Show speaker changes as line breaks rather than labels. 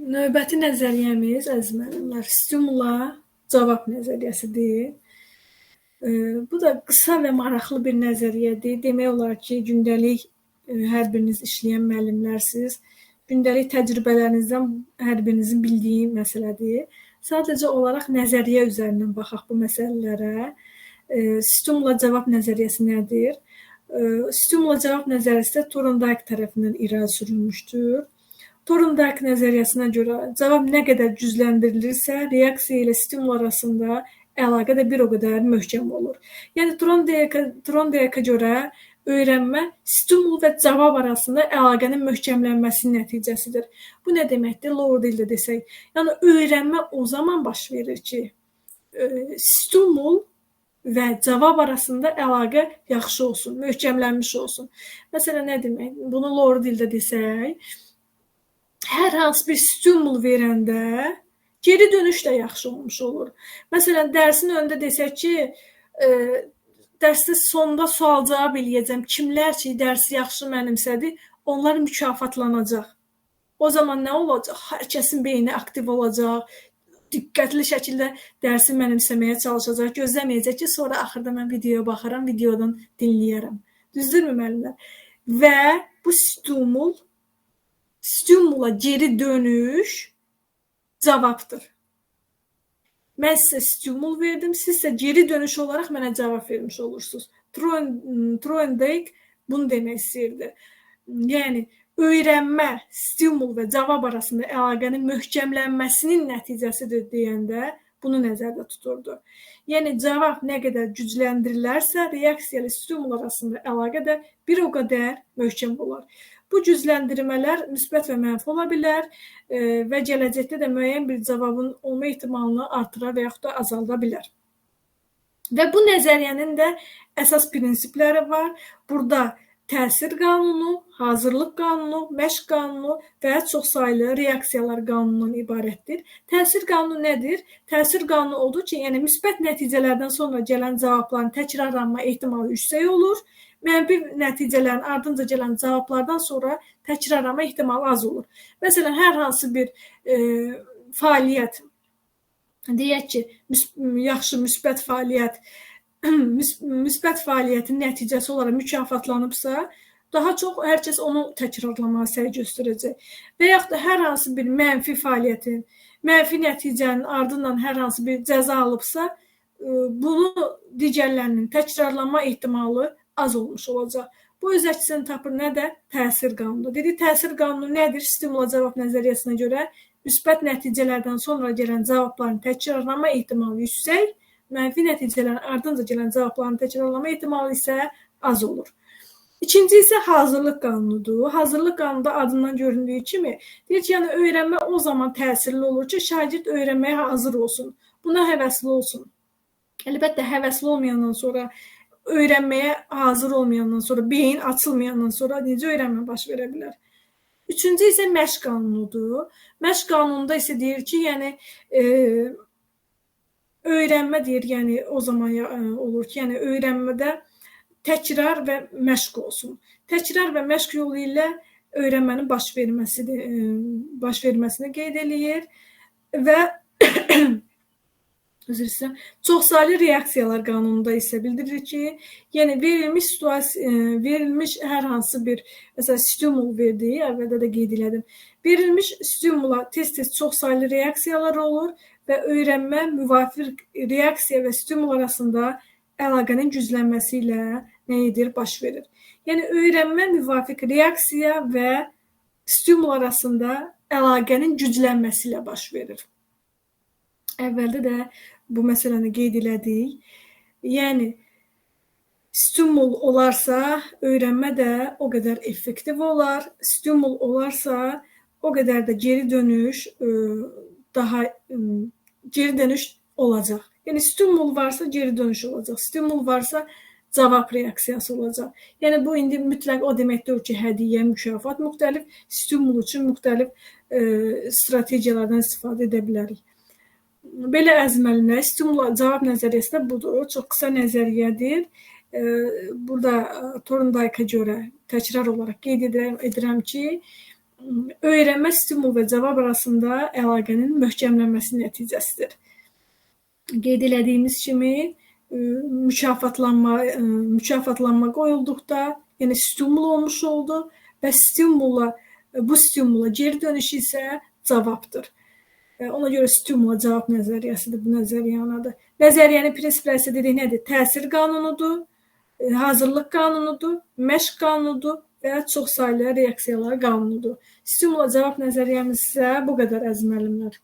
Növbəti nəzəriyyəmiz, əziz müəllimlər, stimula cavab nəzəriyyəsidir. Bu da qısa və maraqlı bir nəzəriyyədir. Demək olar ki, gündəlik hər biriniz işləyən müəllimlərsiniz. Gündəlik təcrübələrinizdən hər birinizin bildiyi məsələdir. Sadəcə olaraq nəzəriyyə üzərindən baxaq bu məsələlərə. Stimula cavab nəzəriyyəsi nədir? Stimula cavab nəzəriyyəsi də Thorndike tərəfindən irəli sürülmüşdür. Thorndike nəzəriyyəsinə görə cavab nə qədər cüzləndirilirsə, reaksiya ilə stimul arasında əlaqə də bir o qədər möhkəm olur. Yəni Thorndike görə öyrənmə stimul və cavab arasında əlaqənin möhkəmlənməsinin nəticəsidir. Bu nə deməkdir? Lower dildə desək. Yəni öyrənmə o zaman baş verir ki, stimul və cavab arasında əlaqə yaxşı olsun, möhkəmlənmiş olsun. Məsələn, nə demək? Bunu lower dildə desək, hər hansı bir stimul verəndə geri dönüş də yaxşı olmuş olur. Məsələn, dərsin önündə desək ki, dərsdə sonda sual-cavab eləyəcəm. Kimlər ki, dərsi yaxşı mənimsədi, onlar mükafatlanacaq. O zaman nə olacaq? Hər kəsin beyni aktiv olacaq, diqqətli şəkildə dərsi mənimsəməyə çalışacaq, gözləməyəcək ki, sonra axırda mən videoya baxaram, videodan dinləyərəm. Düzdürmü müəllimlər? Və bu stimula geri dönüş cavabdır. Mən sizə stimul verdim, siz isə geri dönüş olaraq mənə cavab vermiş olursunuz. Thorndike bunu demək istəyirdi. Yəni, öyrənmə, stimul və cavab arasında əlaqənin möhkəmlənməsinin nəticəsidir deyəndə bunu nəzərdə tuturdu. Yəni, cavab nə qədər gücləndirilərsə, reaksiya ilə stimul arasında əlaqə də bir o qədər möhkəm olar. Bu gücləndirmələr müsbət və mənfi ola bilər və gələcəkdə də müəyyən bir cavabın olma ehtimalını artıra və yaxud da azalda bilər. Və bu nəzəriyyənin də əsas prinsipləri var. Burada təsir qanunu, hazırlıq qanunu, məşq qanunu və çoxsaylı reaksiyalar qanunundan ibarətdir. Təsir qanunu nədir? Təsir qanunu odur ki, yəni müsbət nəticələrdən sonra gələn cavabların təkrarlanma ehtimalı yüksək olur. Mənfi nəticələrin ardınca gələn cavablardan sonra təkrarlanma ehtimalı az olur. Məsələn, hər hansı bir fəaliyyət, deyək ki, yaxşı müsbət fəaliyyət, müsbət fəaliyyətin nəticəsi olaraq mükafatlanıbsa, daha çox hər kəs onu təkrarlamağa səy göstərəcək. Və yaxud da hər hansı bir mənfi fəaliyyətin, mənfi nəticənin ardından hər hansı bir cəza alıbsa, bunu digərlərinin təkrarlanma ehtimalı az olmuş olacaq. Bu öz əksini tapır nədə? Təsir qanunu. Dedik, təsir qanunu nədir? Stimula cavab nəzəriyyəsinə görə müsbət nəticələrdən sonra gələn cavabların təkrarlanma ehtimalı yüksək, mənfi nəticələrin ardınca gələn cavabların təkrarlanma ehtimalı isə az olur. İkinci isə hazırlıq qanunudur. Hazırlıq qanununda adından göründüyü kimi, deyir ki, yəni öyrənmə o zaman təsirli olur ki, şagird öyrənməyə hazır olsun, buna həvəsli olsun. Əlbəttə, həvəsli olmayandan sonra, öyrənməyə hazır olmayandan sonra, beyin açılmayandan sonra necə öyrənmə baş verə bilər? Üçüncü isə məşq qanunudur. Məşq qanununda isə deyir ki, yəni öyrənmə deyir, yəni o zaman olur ki, yəni öyrənmədə təkrar və məşq olsun. Təkrar və məşq yolu ilə öyrənmənin baş verməsini qeyd eləyir və çoxsaylı reaksiyalar qanununda isə bildirir ki, yəni verilmiş hər hansı bir stimul verdiyi, əvvəldə də qeyd elədim, verilmiş stimula tez-tez çoxsaylı reaksiyalar olur və öyrənmə müvafiq reaksiya və stimul arasında əlaqənin güclənməsi ilə nə edir? Baş verir. Yəni, öyrənmə müvafiq reaksiya və stimul arasında əlaqənin güclənməsi ilə baş verir. Əvvəldə də bu məsələni qeyd elədik. Yəni, stimul olarsa, öyrənmə də o qədər effektiv olar. Stimul olarsa, o qədər də geri dönüş olacaq. Yəni, stimul varsa, geri dönüş olacaq. Stimul varsa, cavab reaksiyası olacaq. Yəni, bu indi mütləq o deməkdir ki, hədiyyə, mükafat müxtəlif, stimul üçün müxtəlif strategiyalardan istifadə edə bilərik. Belə əziz müəllimlər, stimula cavab nəzəriyyəsi də budur. Çox qısa nəzəriyyədir. Burada Thorndike'a görə təkrar olaraq qeyd edirəm ki, öyrənmə, stimul və cavab arasında əlaqənin möhkəmlənməsi nəticəsidir. Qeyd elədiyimiz kimi, mükafatlanma qoyulduqda, yəni stimul olmuş oldu və bu stimula geri dönüş isə cavabdır. Ona görə stimula cavab nəzəriyyəsidir bu nəzəriyyənin adı. Nəzəriyyənin prinsipləri isə dedik nədir? Təsir qanunudur, hazırlıq qanunudur, məşq qanunudur və çoxsaylı reaksiyalar qanunudur. Stimula cavab nəzəriyyəmiz isə bu qədər əziz müəllimlər.